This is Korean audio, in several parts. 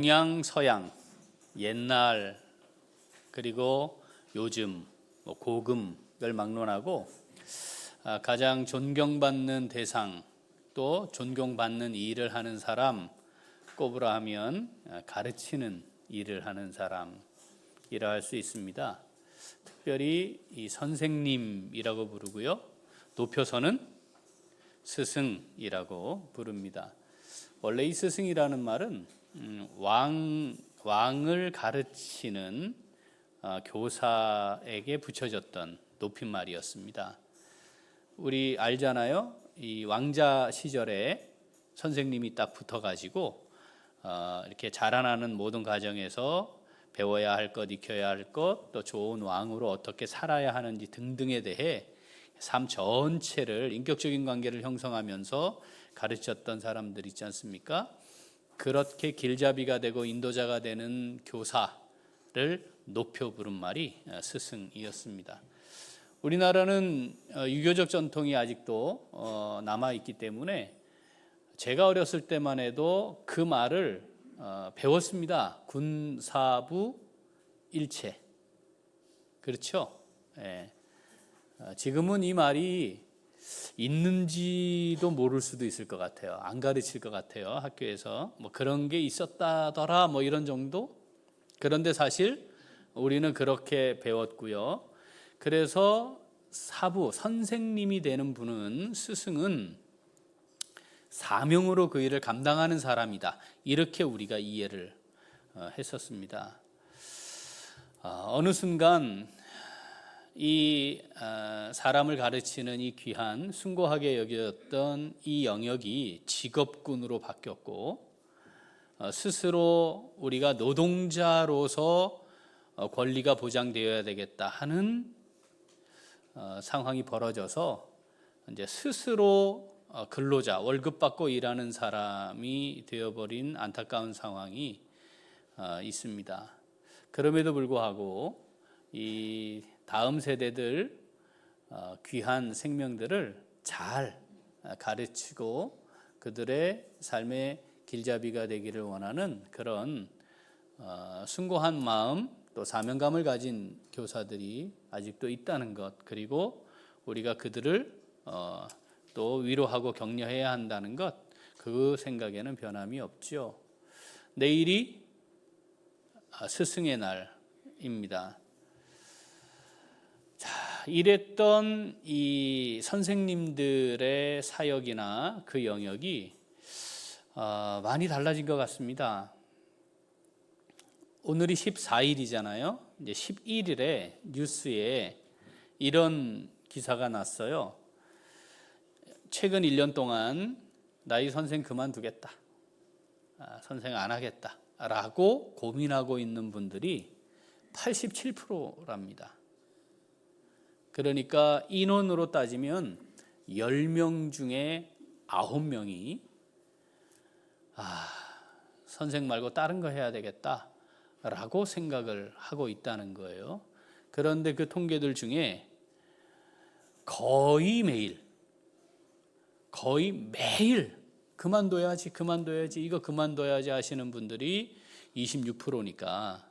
동양, 서양, 옛날 그리고 요즘 고금을 막론하고 가장 존경받는 대상 또 존경받는 일을 하는 사람 꼽으라 하면 가르치는 일을 하는 사람이라 할 수 있습니다. 특별히 이 선생님이라고 부르고요. 높여서는 스승이라고 부릅니다. 원래 이 스승이라는 말은 왕을 가르치는 교사에게 붙여졌던 높임말이었습니다. 우리 알잖아요. 이 왕자 시절에 선생님이 딱 붙어가지고 이렇게 자라나는 모든 가정에서 배워야 할 것, 익혀야 할 것, 또 좋은 왕으로 어떻게 살아야 하는지 등등에 대해 삶 전체를 인격적인 관계를 형성하면서 가르쳤던 사람들 있지 않습니까? 그렇게 길잡이가 되고 인도자가 되는 교사를 높여 부른 말이 스승이었습니다. 우리나라는 유교적 전통이 아직도 남아있기 때문에 제가 어렸을 때만 해도 그 말을 배웠습니다. 군사부 일체. 그렇죠? 예. 지금은 이 말이 있는지도 모를 수도 있을 것 같아요. 안 가르칠 것 같아요. 학교에서 뭐 그런 게 있었다더라 뭐 이런 정도. 그런데 사실 우리는 그렇게 배웠고요. 그래서 사부 선생님이 되는 분은 스승은 사명으로 그 일을 감당하는 사람이다. 이렇게 우리가 이해를 했었습니다. 어느 순간 이 사람을 가르치는 이 귀한 숭고하게 여겼던 이 영역이 직업군으로 바뀌었고 스스로 우리가 노동자로서 권리가 보장되어야 되겠다 하는 상황이 벌어져서 이제 스스로 근로자 월급 받고 일하는 사람이 되어버린 안타까운 상황이 있습니다. 그럼에도 불구하고 이 다음 세대들 귀한 생명들을 잘 가르치고 그들의 삶의 길잡이가 되기를 원하는 그런 숭고한 마음 또 사명감을 가진 교사들이 아직도 있다는 것, 그리고 우리가 그들을 또 위로하고 격려해야 한다는 것, 그 생각에는 변함이 없죠. 내일이 스승의 날입니다. 이랬던 이 선생님들의 사역이나 그 영역이 많이 달라진 것 같습니다. 오늘이 14일이잖아요. 이제 11일에 뉴스에 이런 기사가 났어요. 최근 1년 동안 나이 선생 그만두겠다, 선생 안 하겠다 라고 고민하고 있는 분들이 87%랍니다. 그러니까 인원으로 따지면 10명 중에 9명이 선생 말고 다른 거 해야 되겠다라고 생각을 하고 있다는 거예요. 그런데 그 통계들 중에 거의 매일 그만둬야지 이거 그만둬야지 하시는 분들이 26%니까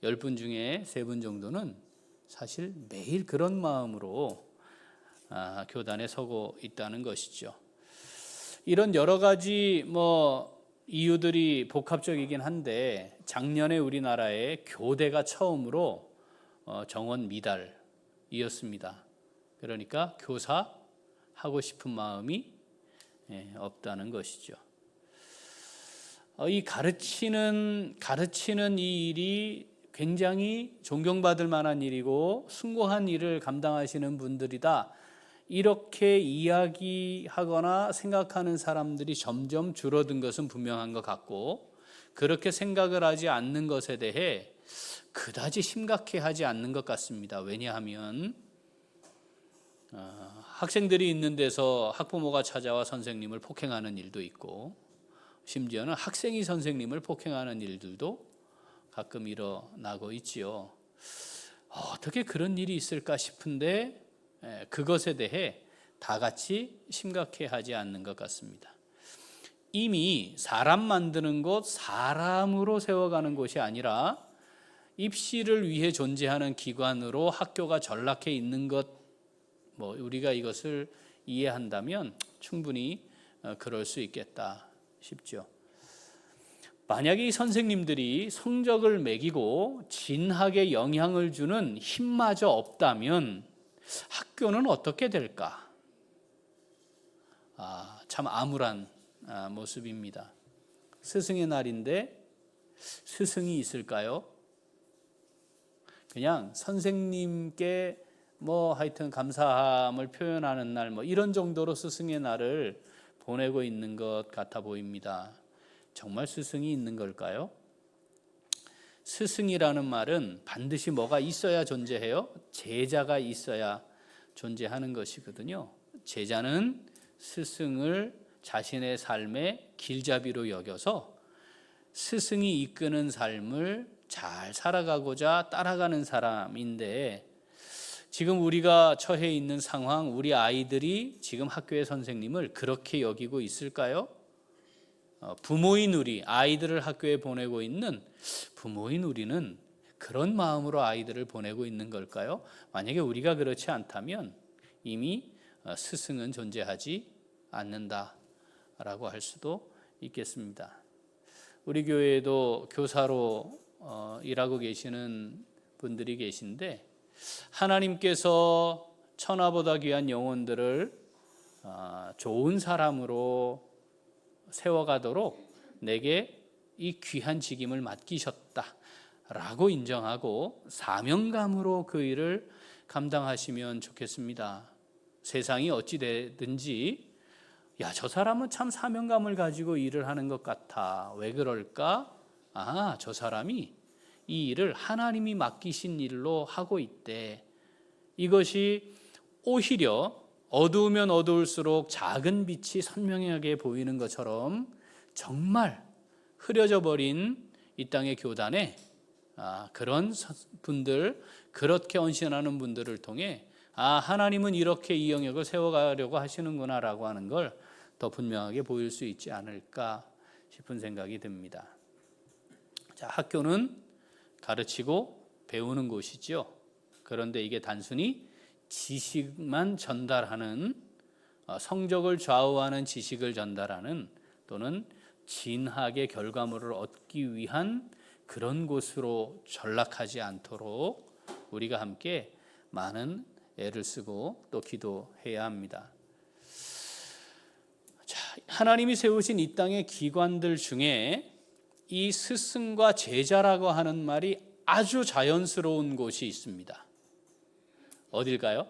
10분 중에 3분 정도는 사실 매일 그런 마음으로 교단에 서고 있다는 것이죠. 이런 여러 가지 이유들이 복합적이긴 한데 작년에 우리나라의 교대가 처음으로 정원 미달이었습니다. 그러니까 교사 하고 싶은 마음이 없다는 것이죠. 이 가르치는 이 일이 굉장히 존경받을 만한 일이고 숭고한 일을 감당하시는 분들이다, 이렇게 이야기하거나 생각하는 사람들이 점점 줄어든 것은 분명한 것 같고, 그렇게 생각을 하지 않는 것에 대해 그다지 심각해하지 않는 것 같습니다. 왜냐하면 학생들이 있는 데서 학부모가 찾아와 선생님을 폭행하는 일도 있고, 심지어는 학생이 선생님을 폭행하는 일들도 가끔 일어나고 있지요. 어떻게 그런 일이 있을까 싶은데 그것에 대해 다 같이 심각해하지 않는 것 같습니다. 이미 사람 만드는 곳, 사람으로 세워가는 곳이 아니라 입시를 위해 존재하는 기관으로 학교가 전락해 있는 것, 우리가 이것을 이해한다면 충분히 그럴 수 있겠다 싶죠. 만약에 이 선생님들이 성적을 매기고 진학에 영향을 주는 힘마저 없다면 학교는 어떻게 될까? 참 암울한 모습입니다. 스승의 날인데 스승이 있을까요? 그냥 선생님께 하여튼 감사함을 표현하는 날 이런 정도로 스승의 날을 보내고 있는 것 같아 보입니다. 정말 스승이 있는 걸까요? 스승이라는 말은 반드시 뭐가 있어야 존재해요? 제자가 있어야 존재하는 것이거든요. 제자는 스승을 자신의 삶의 길잡이로 여겨서 스승이 이끄는 삶을 잘 살아가고자 따라가는 사람인데, 지금 우리가 처해 있는 상황, 우리 아이들이 지금 학교의 선생님을 그렇게 여기고 있을까요? 부모인 우리, 아이들을 학교에 보내고 있는 부모인 우리는 그런 마음으로 아이들을 보내고 있는 걸까요? 만약에 우리가 그렇지 않다면 이미 스승은 존재하지 않는다라고 할 수도 있겠습니다. 우리 교회에도 교사로 일하고 계시는 분들이 계신데, 하나님께서 천하보다 귀한 영혼들을 좋은 사람으로 세워가도록 내게 이 귀한 직임을 맡기셨다라고 인정하고 사명감으로 그 일을 감당하시면 좋겠습니다. 세상이 어찌 되든지 저 사람은 참 사명감을 가지고 일을 하는 것 같아. 왜 그럴까? 저 사람이 이 일을 하나님이 맡기신 일로 하고 있대. 이것이 오히려 어두우면 어두울수록 작은 빛이 선명하게 보이는 것처럼 정말 흐려져 버린 이 땅의 교단에 그런 분들, 그렇게 헌신하는 분들을 통해 하나님은 이렇게 이 영역을 세워가려고 하시는구나 라고 하는 걸 더 분명하게 보일 수 있지 않을까 싶은 생각이 듭니다. 학교는 가르치고 배우는 곳이죠. 그런데 이게 단순히 지식만 전달하는, 성적을 좌우하는 지식을 전달하는 또는 진학의 결과물을 얻기 위한 그런 곳으로 전락하지 않도록 우리가 함께 많은 애를 쓰고 또 기도해야 합니다. 하나님이 세우신 이 땅의 기관들 중에 이 스승과 제자라고 하는 말이 아주 자연스러운 곳이 있습니다. 어딜까요?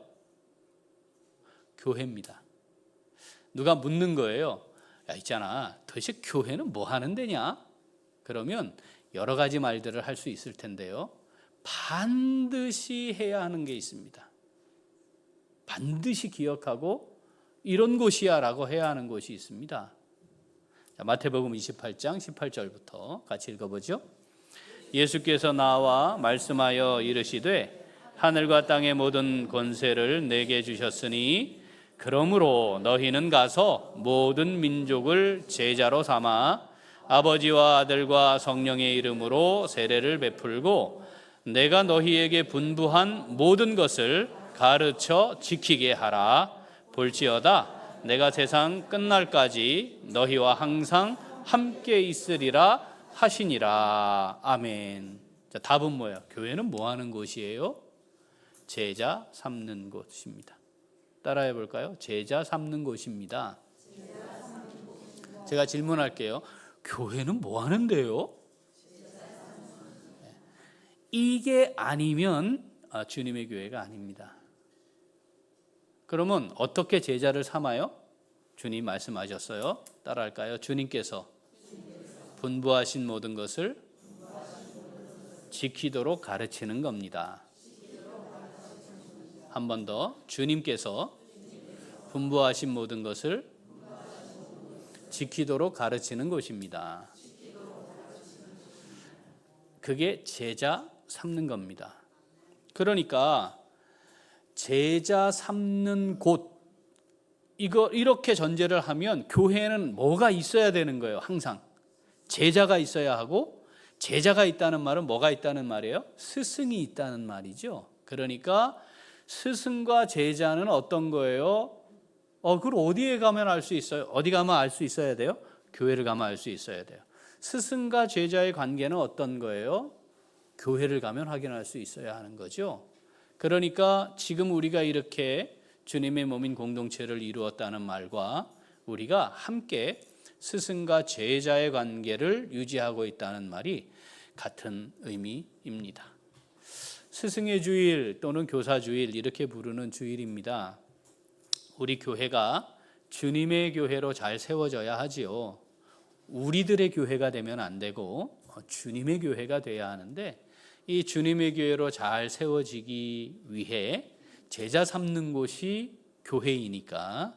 교회입니다. 누가 묻는 거예요. 있잖아, 도대체 교회는 뭐 하는 데냐? 그러면 여러 가지 말들을 할 수 있을 텐데요, 반드시 해야 하는 게 있습니다. 반드시 기억하고 이런 곳이야 라고 해야 하는 곳이 있습니다. 마태복음 28장 18절부터 같이 읽어보죠. 예수께서 나와 말씀하여 이르시되 하늘과 땅의 모든 권세를 내게 주셨으니 그러므로 너희는 가서 모든 민족을 제자로 삼아 아버지와 아들과 성령의 이름으로 세례를 베풀고 내가 너희에게 분부한 모든 것을 가르쳐 지키게 하라. 볼지어다 내가 세상 끝날까지 너희와 항상 함께 있으리라 하시니라. 아멘. 답은 뭐예요? 교회는 뭐 하는 곳이에요? 제자 삼는 곳입니다. 따라해 볼까요? 제자 삼는 곳입니다. 제가 질문할게요. 교회는 뭐 하는데요? 이게 아니면 주님의 교회가 아닙니다. 그러면 어떻게 제자를 삼아요? 주님 말씀하셨어요. 따라할까요? 주님께서 분부하신 모든 것을 지키도록 가르치는 겁니다. 한 번 더. 주님께서 분부하신 모든 것을 지키도록 가르치는 것입니다. 그게 제자 삼는 겁니다. 그러니까 제자 삼는 곳, 이렇게 전제를 하면 교회는 뭐가 있어야 되는 거예요. 항상 제자가 있어야 하고, 제자가 있다는 말은 뭐가 있다는 말이에요? 스승이 있다는 말이죠. 그러니까 스승과 제자는 어떤 거예요? 그걸 어디에 가면 알 수 있어요? 어디 가면 알 수 있어야 돼요? 교회를 가면 알 수 있어야 돼요. 스승과 제자의 관계는 어떤 거예요? 교회를 가면 확인할 수 있어야 하는 거죠. 그러니까 지금 우리가 이렇게 주님의 몸인 공동체를 이루었다는 말과 우리가 함께 스승과 제자의 관계를 유지하고 있다는 말이 같은 의미입니다. 스승의 주일 또는 교사 주일 이렇게 부르는 주일입니다. 우리 교회가 주님의 교회로 잘 세워져야 하지요. 우리들의 교회가 되면 안 되고 주님의 교회가 돼야 하는데, 이 주님의 교회로 잘 세워지기 위해 제자 삼는 곳이 교회이니까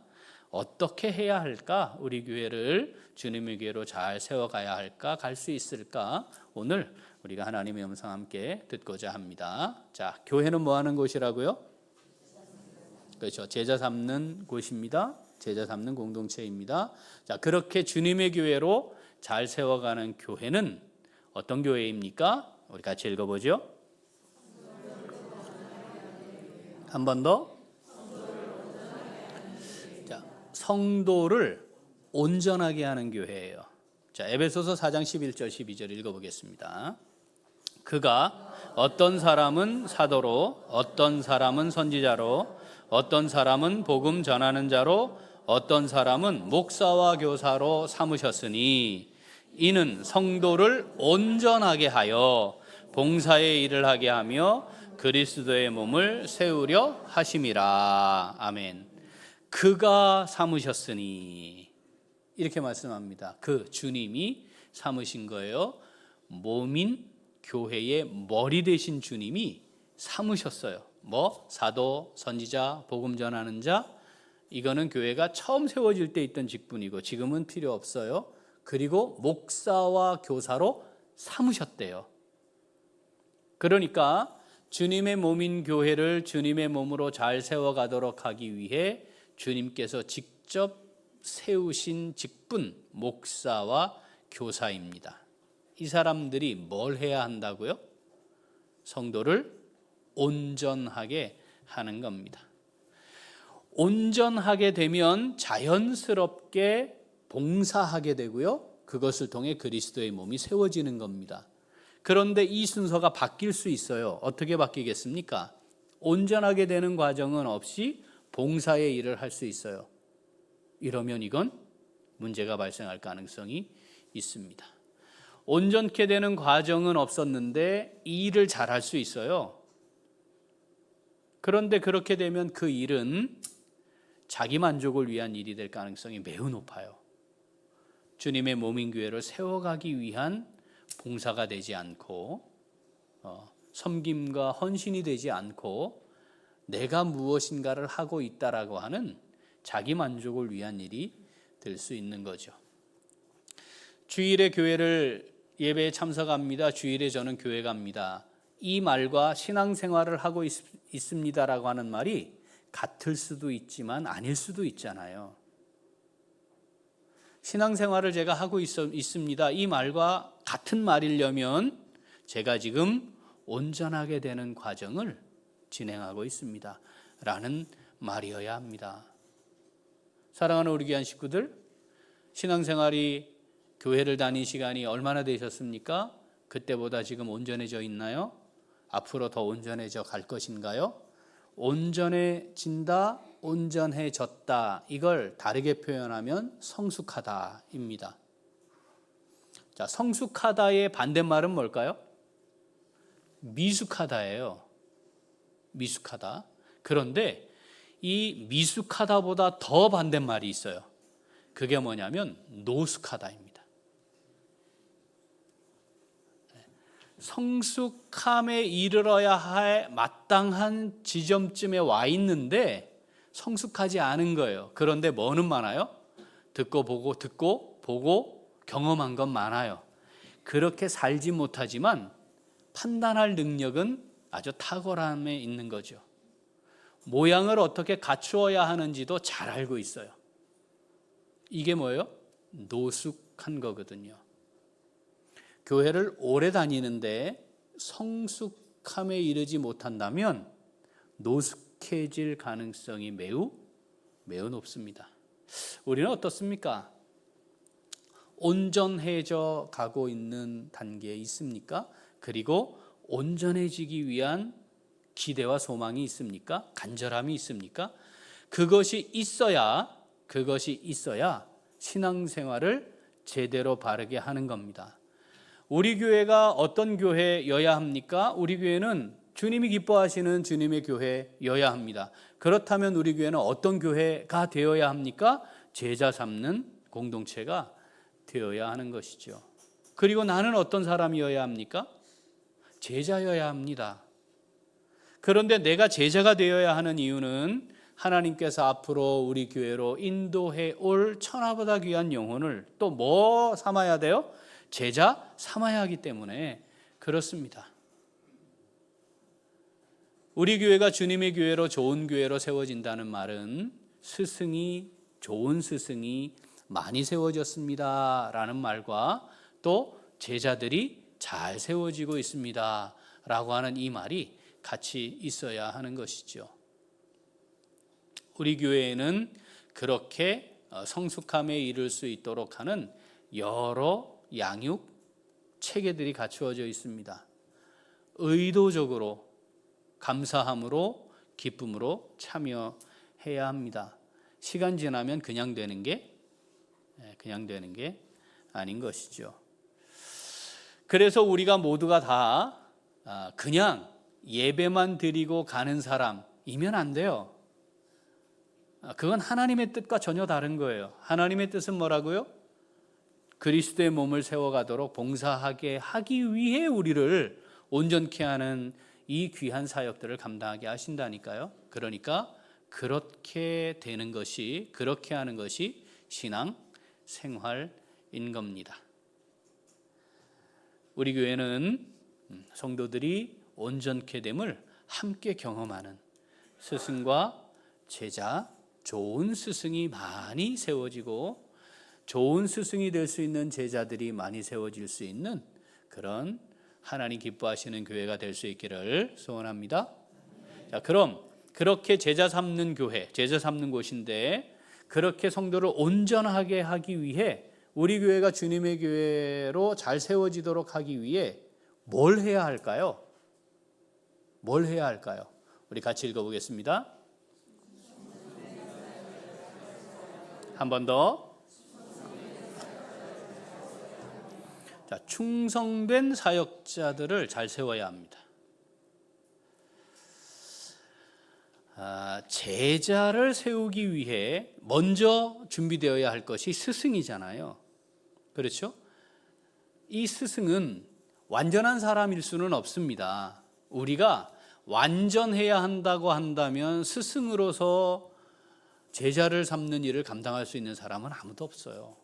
어떻게 해야 할까? 우리 교회를 주님의 교회로 잘 세워가야 할까? 갈 수 있을까? 오늘 우리가 하나님의 음성 함께 듣고자 합니다. 자, 교회는 뭐 하는 곳이라고요? 그렇죠. 제자 삼는 곳입니다. 제자 삼는 공동체입니다. 자, 그렇게 주님의 교회로 잘 세워가는 교회는 어떤 교회입니까? 우리 같이 읽어보죠. 한 번 더. 자, 성도를 온전하게 하는 교회예요. 자, 에베소서 4장 11절 12절 읽어보겠습니다. 그가 어떤 사람은 사도로, 어떤 사람은 선지자로, 어떤 사람은 복음 전하는 자로, 어떤 사람은 목사와 교사로 삼으셨으니 이는 성도를 온전하게 하여 봉사의 일을 하게 하며 그리스도의 몸을 세우려 하심이라. 아멘. 그가 삼으셨으니, 이렇게 말씀합니다. 그 주님이 삼으신 거예요. 몸인 교회의 머리 되신 주님이 삼으셨어요. 뭐? 사도, 선지자, 복음 전하는 자. 이거는 교회가 처음 세워질 때 있던 직분이고 지금은 필요 없어요. 그리고 목사와 교사로 삼으셨대요. 그러니까 주님의 몸인 교회를 주님의 몸으로 잘 세워가도록 하기 위해 주님께서 직접 세우신 직분, 목사와 교사입니다. 이 사람들이 뭘 해야 한다고요? 성도를 온전하게 하는 겁니다. 온전하게 되면 자연스럽게 봉사하게 되고요. 그것을 통해 그리스도의 몸이 세워지는 겁니다. 그런데 이 순서가 바뀔 수 있어요. 어떻게 바뀌겠습니까? 온전하게 되는 과정은 없이 봉사의 일을 할 수 있어요. 이러면 이건 문제가 발생할 가능성이 있습니다. 온전케 되는 과정은 없었는데 이 일을 잘 할 수 있어요. 그런데 그렇게 되면 그 일은 자기 만족을 위한 일이 될 가능성이 매우 높아요. 주님의 몸인 교회를 세워가기 위한 봉사가 되지 않고 섬김과 헌신이 되지 않고 내가 무엇인가를 하고 있다라고 하는 자기 만족을 위한 일이 될 수 있는 거죠. 주일에 교회를 예배에 참석합니다. 주일에 저는 교회 갑니다. 이 말과 신앙생활을 하고 있습니다라고 하는 말이 같을 수도 있지만 아닐 수도 있잖아요. 신앙생활을 제가 하고 있습니다. 이 말과 같은 말이려면 제가 지금 온전하게 되는 과정을 진행하고 있습니다. 라는 말이어야 합니다. 사랑하는 우리 귀한 식구들, 신앙생활이 교회를 다닌 시간이 얼마나 되셨습니까? 그때보다 지금 온전해져 있나요? 앞으로 더 온전해져 갈 것인가요? 온전해진다, 온전해졌다, 이걸 다르게 표현하면 성숙하다입니다. 자, 성숙하다의 반대말은 뭘까요? 미숙하다예요. 미숙하다. 그런데 이 미숙하다보다 더 반대말이 있어요. 그게 뭐냐면 노숙하다입니다. 성숙함에 이르러야 할 마땅한 지점쯤에 와 있는데 성숙하지 않은 거예요. 그런데 뭐는 많아요? 듣고 보고 경험한 건 많아요. 그렇게 살지 못하지만 판단할 능력은 아주 탁월함에 있는 거죠. 모양을 어떻게 갖추어야 하는지도 잘 알고 있어요. 이게 뭐예요? 노숙한 거거든요. 교회를 오래 다니는데 성숙함에 이르지 못한다면 노숙해질 가능성이 매우 높습니다. 우리는 어떻습니까? 온전해져 가고 있는 단계에 있습니까? 그리고 온전해지기 위한 기대와 소망이 있습니까? 간절함이 있습니까? 그것이 있어야 신앙생활을 제대로 바르게 하는 겁니다. 우리 교회가 어떤 교회여야 합니까? 우리 교회는 주님이 기뻐하시는 주님의 교회여야 합니다. 그렇다면 우리 교회는 어떤 교회가 되어야 합니까? 제자 삼는 공동체가 되어야 하는 것이죠. 그리고 나는 어떤 사람이어야 합니까? 제자여야 합니다. 그런데 내가 제자가 되어야 하는 이유는 하나님께서 앞으로 우리 교회로 인도해 올 천하보다 귀한 영혼을 또 뭐 삼아야 돼요? 제자 삼아야 하기 때문에 그렇습니다. 우리 교회가 주님의 교회로 좋은 교회로 세워진다는 말은 좋은 스승이 많이 세워졌습니다 라는 말과 또 제자들이 잘 세워지고 있습니다 라고 하는 이 말이 같이 있어야 하는 것이죠. 우리 교회에는 그렇게 성숙함에 이를 수 있도록 하는 여러 양육 체계들이 갖추어져 있습니다. 의도적으로 감사함으로 기쁨으로 참여해야 합니다. 시간 지나면 그냥 되는 게 아닌 것이죠. 그래서 우리가 모두가 다 그냥 예배만 드리고 가는 사람이면 안 돼요. 그건 하나님의 뜻과 전혀 다른 거예요. 하나님의 뜻은 뭐라고요? 그리스도의 몸을 세워가도록 봉사하게 하기 위해 우리를 온전케 하는 이 귀한 사역들을 감당하게 하신다니까요. 그러니까 그렇게 하는 것이 신앙 생활인 겁니다. 우리 교회는 성도들이 온전케 됨을 함께 경험하는 스승과 제자, 좋은 스승이 많이 세워지고 좋은 스승이 될 수 있는 제자들이 많이 세워질 수 있는 그런 하나님 기뻐하시는 교회가 될 수 있기를 소원합니다. 자, 그럼 그렇게 제자 삼는 교회, 제자 삼는 곳인데 그렇게 성도를 온전하게 하기 위해 우리 교회가 주님의 교회로 잘 세워지도록 하기 위해 뭘 해야 할까요? 우리 같이 읽어보겠습니다. 한 번 더. 자, 충성된 사역자들을 잘 세워야 합니다. 제자를 세우기 위해 먼저 준비되어야 할 것이 스승이잖아요. 그렇죠? 이 스승은 완전한 사람일 수는 없습니다. 우리가 완전해야 한다고 한다면 스승으로서 제자를 삼는 일을 감당할 수 있는 사람은 아무도 없어요.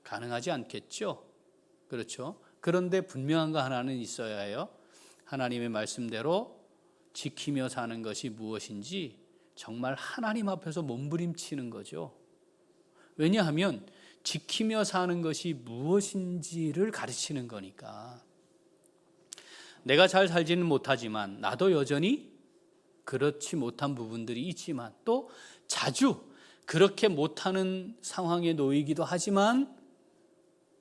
가능하지 않겠죠? 그렇죠? 그런데 분명한 거 하나는 있어야 해요. 하나님의 말씀대로 지키며 사는 것이 무엇인지 정말 하나님 앞에서 몸부림치는 거죠. 왜냐하면 지키며 사는 것이 무엇인지를 가르치는 거니까. 내가 잘 살지는 못하지만 나도 여전히 그렇지 못한 부분들이 있지만 또 자주 그렇게 못하는 상황에 놓이기도 하지만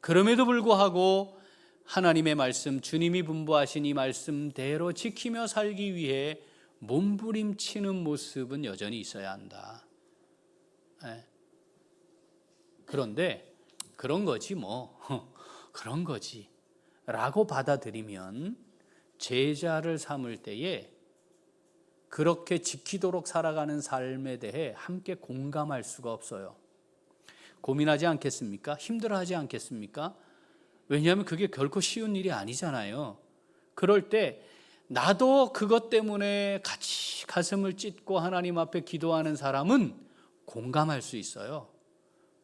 그럼에도 불구하고 하나님의 말씀, 주님이 분부하신 이 말씀대로 지키며 살기 위해 몸부림치는 모습은 여전히 있어야 한다. 그런데 그런 거지 뭐 그런 거지 라고 받아들이면 제자를 삼을 때에 그렇게 지키도록 살아가는 삶에 대해 함께 공감할 수가 없어요. 고민하지 않겠습니까? 힘들어하지 않겠습니까? 왜냐하면 그게 결코 쉬운 일이 아니잖아요. 그럴 때 나도 그것 때문에 같이 가슴을 찢고 하나님 앞에 기도하는 사람은 공감할 수 있어요.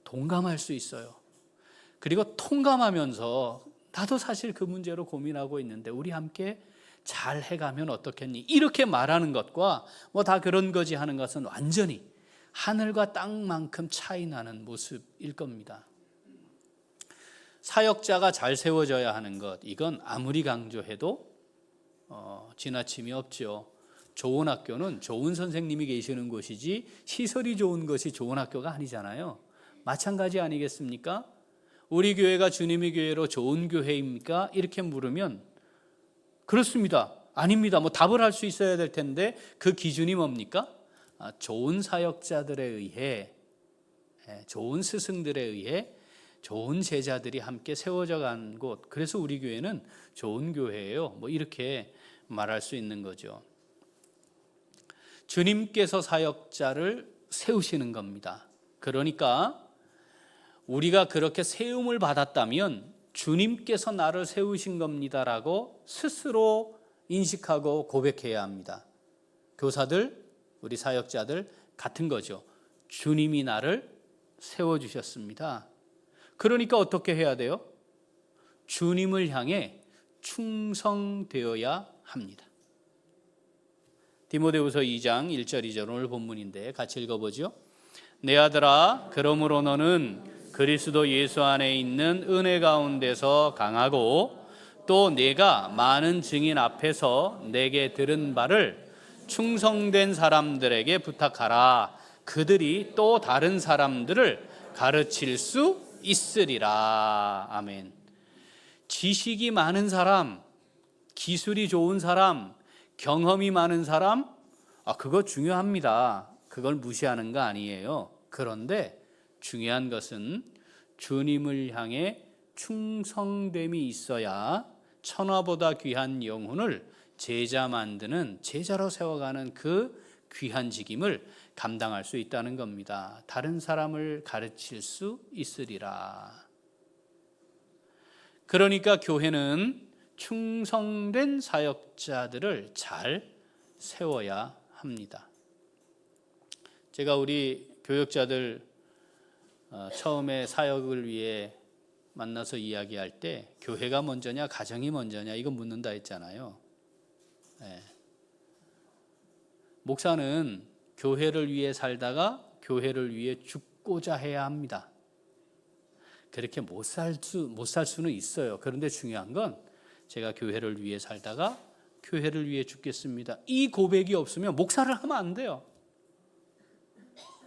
동감할 수 있어요. 그리고 통감하면서 나도 사실 그 문제로 고민하고 있는데 우리 함께 잘 해가면 어떻겠니? 이렇게 말하는 것과 뭐 다 그런 거지 하는 것은 완전히 하늘과 땅만큼 차이 나는 모습일 겁니다. 사역자가 잘 세워져야 하는 것, 이건 아무리 강조해도 지나침이 없죠. 좋은 학교는 좋은 선생님이 계시는 곳이지 시설이 좋은 것이 좋은 학교가 아니잖아요. 마찬가지 아니겠습니까? 우리 교회가 주님의 교회로 좋은 교회입니까? 이렇게 물으면 그렇습니다. 아닙니다. 뭐 답을 할 수 있어야 될 텐데 그 기준이 뭡니까? 좋은 사역자들에 의해, 좋은 스승들에 의해 좋은 제자들이 함께 세워져 간 곳. 그래서 우리 교회는 좋은 교회예요. 뭐 이렇게 말할 수 있는 거죠. 주님께서 사역자를 세우시는 겁니다. 그러니까 우리가 그렇게 세움을 받았다면 주님께서 나를 세우신 겁니다라고 스스로 인식하고 고백해야 합니다. 교사들, 우리 사역자들 같은 거죠. 주님이 나를 세워주셨습니다. 그러니까 어떻게 해야 돼요? 주님을 향해 충성되어야 합니다. 디모데후서 2장 1절 2절 오늘 본문인데 같이 읽어보죠. 내 아들아, 그러므로 너는 그리스도 예수 안에 있는 은혜 가운데서 강하고 또 내가 많은 증인 앞에서 내게 들은 바를 충성된 사람들에게 부탁하라. 그들이 또 다른 사람들을 가르칠 수 있으리라. 아멘. 지식이 많은 사람, 기술이 좋은 사람, 경험이 많은 사람, 그거 중요합니다. 그걸 무시하는 거 아니에요. 그런데 중요한 것은 주님을 향해 충성됨이 있어야 천하보다 귀한 영혼을 제자 만드는, 제자로 세워가는 그 귀한 직임을 감당할 수 있다는 겁니다. 다른 사람을 가르칠 수 있으리라. 그러니까 교회는 충성된 사역자들을 잘 세워야 합니다. 제가 우리 교역자들 처음에 사역을 위해 만나서 이야기할 때 교회가 먼저냐 가정이 먼저냐 이거 묻는다 했잖아요. 네. 목사는 교회를 위해 살다가 교회를 위해 죽고자 해야 합니다. 그렇게 못 살 수는 있어요. 그런데 중요한 건 제가 교회를 위해 살다가 교회를 위해 죽겠습니다. 이 고백이 없으면 목사를 하면 안 돼요.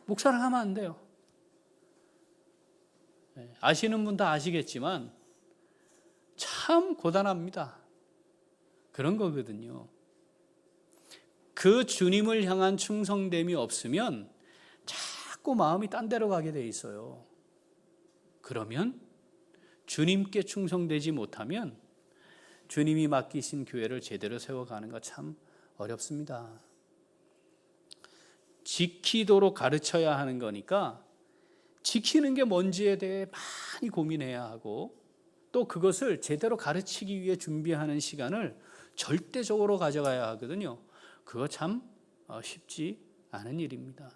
목사를 하면 안 돼요. 아시는 분 다 아시겠지만 참 고단합니다. 그런 거거든요. 그 주님을 향한 충성됨이 없으면 자꾸 마음이 딴 데로 가게 돼 있어요. 그러면 주님께 충성되지 못하면 주님이 맡기신 교회를 제대로 세워가는 거 참 어렵습니다. 지키도록 가르쳐야 하는 거니까 지키는 게 뭔지에 대해 많이 고민해야 하고 또 그것을 제대로 가르치기 위해 준비하는 시간을 절대적으로 가져가야 하거든요. 그거 참 쉽지 않은 일입니다.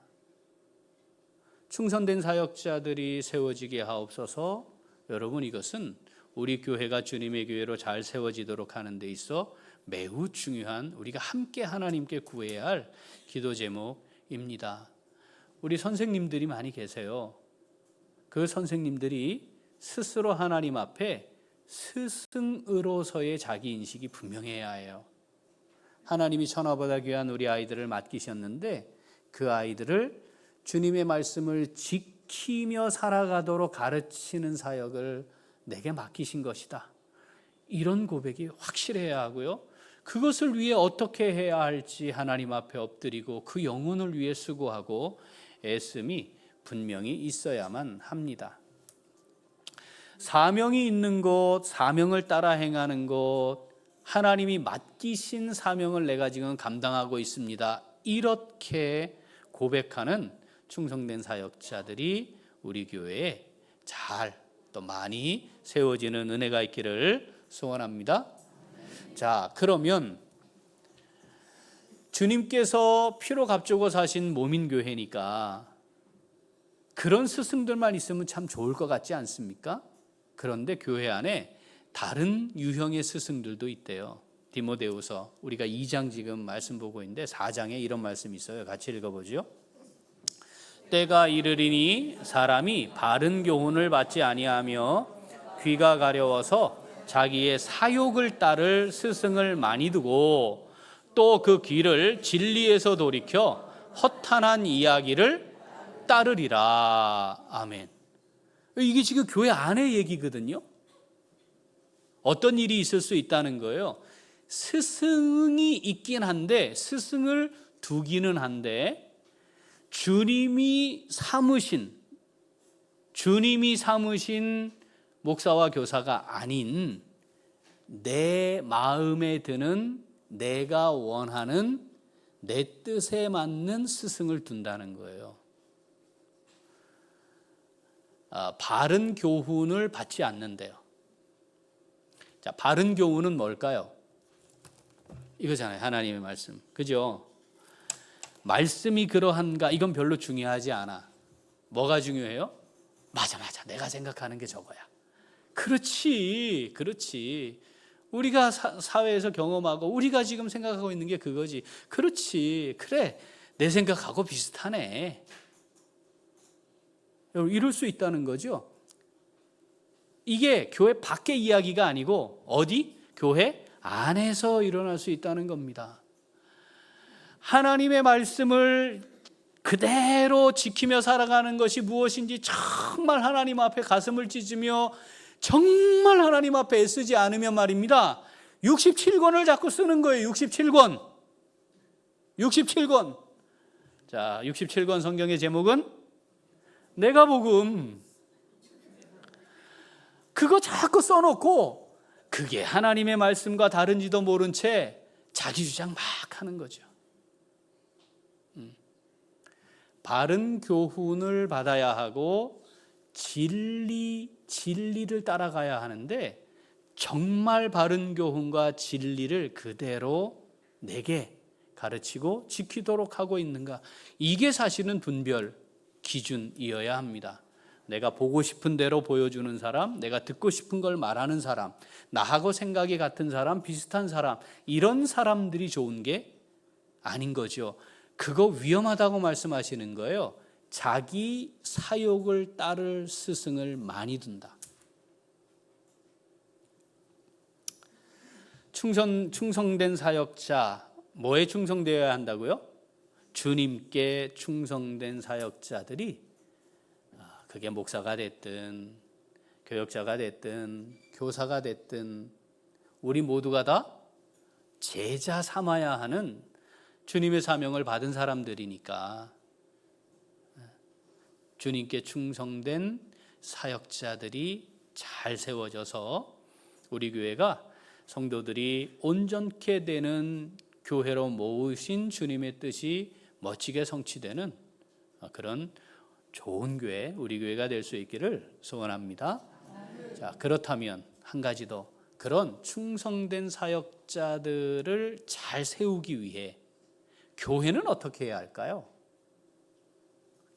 충성된 사역자들이 세워지게 하옵소서. 여러분, 이것은 우리 교회가 주님의 교회로 잘 세워지도록 하는 데 있어 매우 중요한, 우리가 함께 하나님께 구해야 할 기도 제목입니다. 우리 선생님들이 많이 계세요. 그 선생님들이 스스로 하나님 앞에 스승으로서의 자기 인식이 분명해야 해요. 하나님이 천하보다 귀한 우리 아이들을 맡기셨는데 그 아이들을 주님의 말씀을 지키며 살아가도록 가르치는 사역을 내게 맡기신 것이다. 이런 고백이 확실해야 하고요. 그것을 위해 어떻게 해야 할지 하나님 앞에 엎드리고 그 영혼을 위해 수고하고 애씀이 분명히 있어야만 합니다. 사명이 있는 곳, 사명을 따라 행하는 곳, 하나님이 맡기신 사명을 내가 지금 감당하고 있습니다. 이렇게 고백하는 충성된 사역자들이 우리 교회에 잘 또 많이 세워지는 은혜가 있기를 소원합니다. 자, 그러면 주님께서 피로 값주고 사신 모민교회니까 그런 스승들만 있으면 참 좋을 것 같지 않습니까? 그런데 교회 안에 다른 유형의 스승들도 있대요. 디모데후서 우리가 2장 지금 말씀 보고 있는데 4장에 이런 말씀이 있어요. 같이 읽어보죠. 때가 이르리니 사람이 바른 교훈을 받지 아니하며 귀가 가려워서 자기의 사욕을 따를 스승을 많이 두고 또 그 귀를 진리에서 돌이켜 허탄한 이야기를 따르리라. 아멘. 이게 지금 교회 안의 얘기거든요. 어떤 일이 있을 수 있다는 거예요. 스승이 있긴 한데, 스승을 두기는 한데, 주님이 삼으신 목사와 교사가 아닌 내 마음에 드는, 내가 원하는 내 뜻에 맞는 스승을 둔다는 거예요. 바른 교훈을 받지 않는데요. 자, 바른 교훈은 뭘까요? 이거잖아요. 하나님의 말씀. 그죠? 말씀이 그러한가? 이건 별로 중요하지 않아. 뭐가 중요해요? 맞아. 내가 생각하는 게 저거야. 그렇지. 우리가 사회에서 경험하고 우리가 지금 생각하고 있는 게 그거지. 그렇지. 그래. 내 생각하고 비슷하네. 이럴 수 있다는 거죠. 이게 교회 밖의 이야기가 아니고 어디? 교회 안에서 일어날 수 있다는 겁니다. 하나님의 말씀을 그대로 지키며 살아가는 것이 무엇인지 정말 하나님 앞에 가슴을 찢으며 정말 하나님 앞에 애쓰지 않으면 말입니다. 67권을 자꾸 쓰는 거예요. 67권. 자, 67권 성경의 제목은 내가 복음. 그거 자꾸 써놓고 그게 하나님의 말씀과 다른지도 모른 채 자기 주장 막 하는 거죠. 바른 교훈을 받아야 하고 진리를 따라가야 하는데 정말 바른 교훈과 진리를 그대로 내게 가르치고 지키도록 하고 있는가? 이게 사실은 분별 기준이어야 합니다. 내가 보고 싶은 대로 보여주는 사람, 내가 듣고 싶은 걸 말하는 사람, 나하고 생각이 같은 사람, 비슷한 사람, 이런 사람들이 좋은 게 아닌 거죠. 그거 위험하다고 말씀하시는 거예요. 자기 사욕을 따를 스승을 많이 둔다. 충성된 사역자, 뭐에 충성되어야 한다고요? 주님께 충성된 사역자들이, 그게 목사가 됐든 교역자가 됐든 교사가 됐든 우리 모두가 다 제자 삼아야 하는 주님의 사명을 받은 사람들이니까 주님께 충성된 사역자들이 잘 세워져서 우리 교회가 성도들이 온전케 되는 교회로 모으신 주님의 뜻이 멋지게 성취되는 그런 좋은 교회, 우리 교회가 될 수 있기를 소원합니다. 자, 그렇다면 한 가지 더, 그런 충성된 사역자들을 잘 세우기 위해 교회는 어떻게 해야 할까요?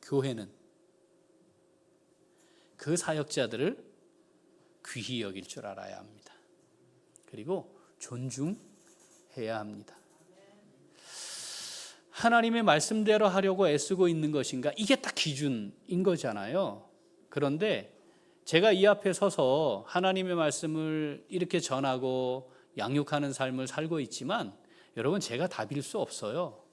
교회는 그 사역자들을 귀히 여길 줄 알아야 합니다. 그리고 존중해야 합니다. 하나님의 말씀대로 하려고 애쓰고 있는 것인가? 이게 딱 기준인 거잖아요. 그런데 제가 이 앞에 서서 하나님의 말씀을 이렇게 전하고 양육하는 삶을 살고 있지만 여러분, 제가 답일 수 없어요.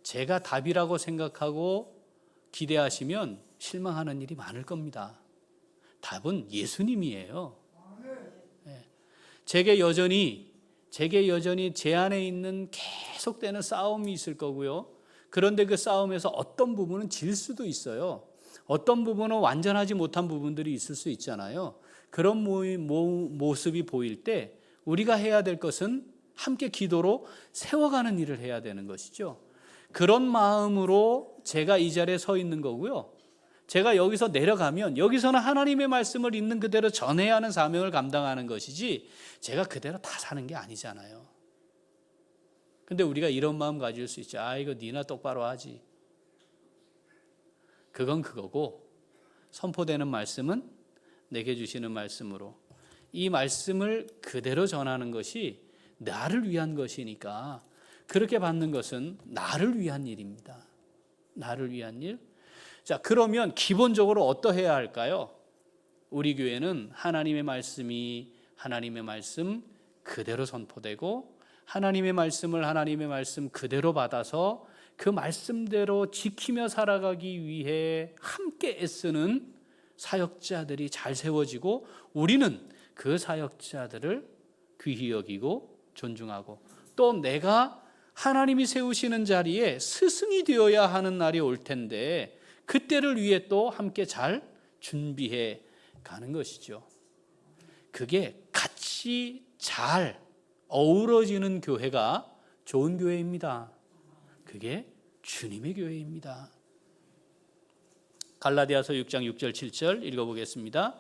제가 답이라고 생각하고 기대하시면 실망하는 일이 많을 겁니다. 답은 예수님이에요. 제게 여전히 제 안에 있는 계속되는 싸움이 있을 거고요. 그런데 그 싸움에서 어떤 부분은 질 수도 있어요. 어떤 부분은 완전하지 못한 부분들이 있을 수 있잖아요. 그런 모습이 보일 때 우리가 해야 될 것은 함께 기도로 세워가는 일을 해야 되는 것이죠. 그런 마음으로 제가 이 자리에 서 있는 거고요. 제가 여기서 내려가면 여기서는 하나님의 말씀을 있는 그대로 전해야 하는 사명을 감당하는 것이지 제가 그대로 다 사는 게 아니잖아요. 근데 우리가 이런 마음 가질 수 있죠. 이거 니나 똑바로 하지. 그건 그거고 선포되는 말씀은 내게 주시는 말씀으로 이 말씀을 그대로 전하는 것이 나를 위한 것이니까 그렇게 받는 것은 나를 위한 일입니다. 나를 위한 일. 자, 그러면 기본적으로 어떠해야 할까요? 우리 교회는 하나님의 말씀이 하나님의 말씀 그대로 선포되고 하나님의 말씀을 하나님의 말씀 그대로 받아서 그 말씀대로 지키며 살아가기 위해 함께 애쓰는 사역자들이 잘 세워지고 우리는 그 사역자들을 귀히 여기고 존중하고 또 내가 하나님이 세우시는 자리에 스승이 되어야 하는 날이 올 텐데 그때를 위해 또 함께 잘 준비해 가는 것이죠. 그게 같이 잘 어우러지는 교회가 좋은 교회입니다. 그게 주님의 교회입니다. 갈라디아서 6장 6절 7절 읽어보겠습니다.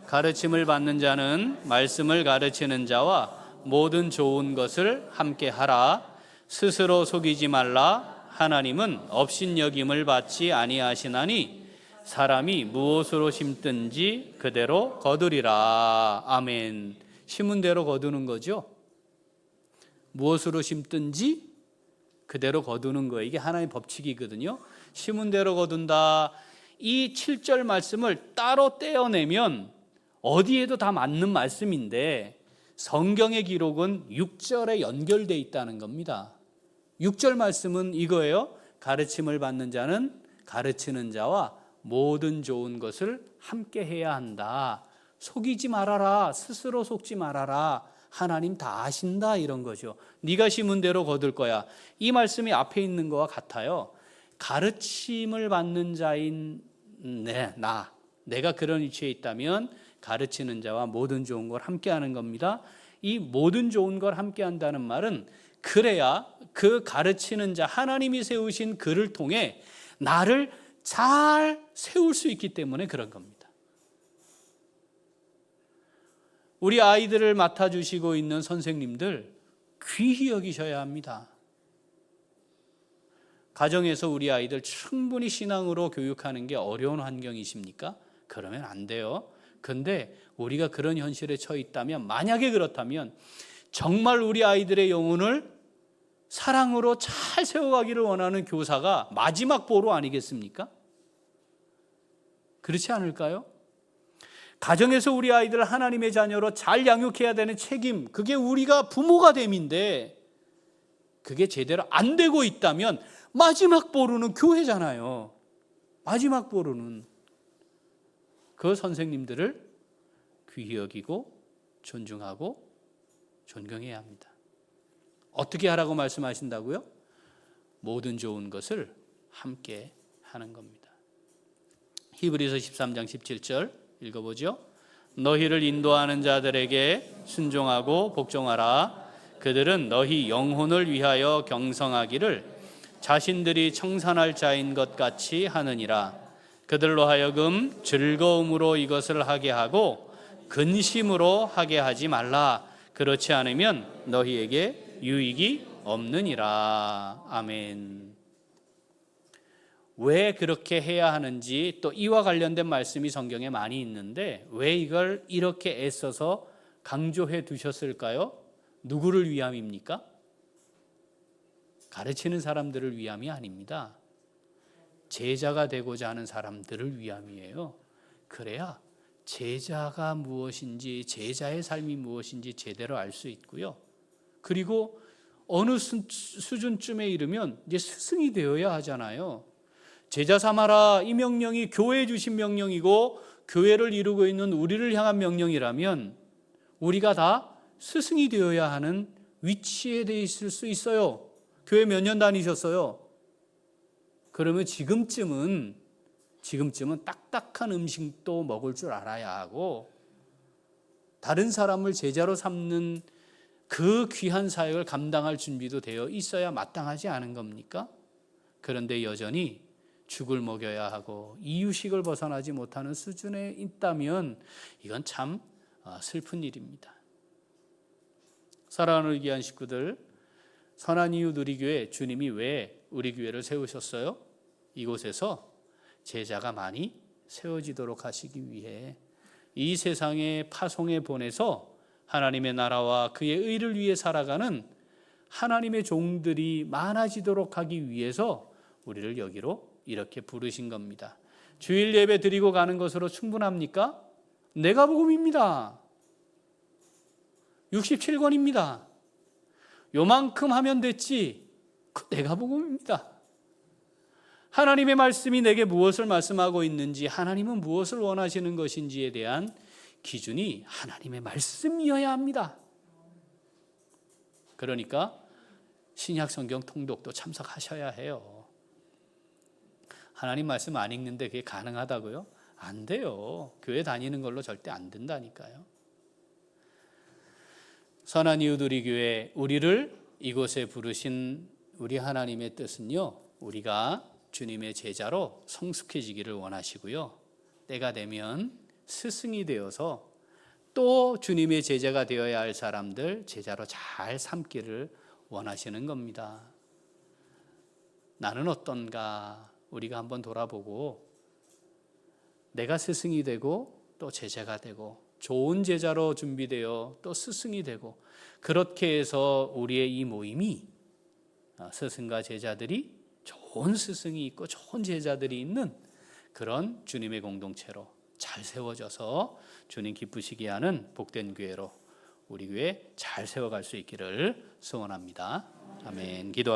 가르침을 받는 자는 말씀을 가르치는 자와 모든 좋은 것을 함께 하라. 스스로 속이지 말라. 하나님은 업신여김을 받지 아니하시나니 사람이 무엇으로 심든지 그대로 거두리라. 아멘. 심은 대로 거두는 거죠. 무엇으로 심든지 그대로 거두는 거예요. 이게 하나님의 법칙이거든요. 심은 대로 거둔다. 이 7절 말씀을 따로 떼어내면 어디에도 다 맞는 말씀인데 성경의 기록은 6절에 연결되어 있다는 겁니다. 6절 말씀은 이거예요. 가르침을 받는 자는 가르치는 자와 모든 좋은 것을 함께 해야 한다. 속이지 말아라. 스스로 속지 말아라. 하나님 다 아신다 이런 거죠. 네가 심은 대로 거둘 거야. 이 말씀이 앞에 있는 거와 같아요. 가르침을 받는 자인 내가 그런 위치에 있다면 가르치는 자와 모든 좋은 걸 함께 하는 겁니다. 이 모든 좋은 걸 함께 한다는 말은 그래야 그 가르치는 자 하나님이 세우신 그를 통해 나를 잘 세울 수 있기 때문에 그런 겁니다. 우리 아이들을 맡아주시고 있는 선생님들 귀히 여기셔야 합니다. 가정에서 우리 아이들 충분히 신앙으로 교육하는 게 어려운 환경이십니까? 그러면 안 돼요. 근데 우리가 그런 현실에 처해 있다면 만약에 그렇다면 정말 우리 아이들의 영혼을 사랑으로 잘 세워가기를 원하는 교사가 마지막 보루 아니겠습니까? 그렇지 않을까요? 가정에서 우리 아이들을 하나님의 자녀로 잘 양육해야 되는 책임, 그게 우리가 부모가 됨인데 그게 제대로 안 되고 있다면 마지막 보루는 교회잖아요. 마지막 보루는 그 선생님들을 귀히 여기고 존중하고 존경해야 합니다. 어떻게 하라고 말씀하신다고요? 모든 좋은 것을 함께 하는 겁니다. 히브리서 13장 17절 읽어보죠. 너희를 인도하는 자들에게 순종하고 복종하라. 그들은 너희 영혼을 위하여 경성하기를 자신들이 청산할 자인 것 같이 하느니라. 그들로 하여금 즐거움으로 이것을 하게 하고 근심으로 하게 하지 말라. 그렇지 않으면 너희에게 유익이 없느니라. 아멘. 왜 그렇게 해야 하는지 또 이와 관련된 말씀이 성경에 많이 있는데 왜 이걸 이렇게 애써서 강조해 두셨을까요? 누구를 위함입니까? 가르치는 사람들을 위함이 아닙니다. 제자가 되고자 하는 사람들을 위함이에요. 그래야 제자가 무엇인지 제자의 삶이 무엇인지 제대로 알 수 있고요. 그리고 어느 수준쯤에 이르면 이제 스승이 되어야 하잖아요. 제자 삼아라 이 명령이 교회에 주신 명령이고 교회를 이루고 있는 우리를 향한 명령이라면 우리가 다 스승이 되어야 하는 위치에 돼 있을 수 있어요. 교회 몇 년 다니셨어요? 그러면 지금쯤은 딱딱한 음식도 먹을 줄 알아야 하고 다른 사람을 제자로 삼는 그 귀한 사역을 감당할 준비도 되어 있어야 마땅하지 않은 겁니까? 그런데 여전히 죽을 먹여야 하고 이유식을 벗어나지 못하는 수준에 있다면 이건 참 슬픈 일입니다. 사랑하는 귀한 식구들, 선한 이웃 우리 교회 주님이 왜 우리 교회를 세우셨어요? 이곳에서 제자가 많이 세워지도록 하시기 위해 이 세상에 파송해 보내서 하나님의 나라와 그의 의를 위해 살아가는 하나님의 종들이 많아지도록 하기 위해서 우리를 여기로 이렇게 부르신 겁니다. 주일 예배 드리고 가는 것으로 충분합니까? 내가 복음입니다. 67권입니다. 요만큼 하면 됐지. 내가 복음입니다. 하나님의 말씀이 내게 무엇을 말씀하고 있는지, 하나님은 무엇을 원하시는 것인지에 대한 기준이 하나님의 말씀이어야 합니다. 그러니까 신약 성경 통독도 참석하셔야 해요. 하나님 말씀 안 읽는데 그게 가능하다고요? 안 돼요. 교회 다니는 걸로 절대 안 된다니까요. 선한 이웃우리 교회, 우리를 이곳에 부르신 우리 하나님의 뜻은요, 우리가 주님의 제자로 성숙해지기를 원하시고요, 때가 되면 스승이 되어서 또 주님의 제자가 되어야 할 사람들 제자로 잘 삼기를 원하시는 겁니다. 나는 어떤가 우리가 한번 돌아보고 내가 스승이 되고 또 제자가 되고 좋은 제자로 준비되어 또 스승이 되고, 그렇게 해서 우리의 이 모임이 스승과 제자들이 좋은 스승이 있고 좋은 제자들이 있는 그런 주님의 공동체로 잘 세워져서 주님 기쁘시게 하는 복된 교회로 우리 교회 잘 세워갈 수 있기를 소원합니다. 아멘. 기도.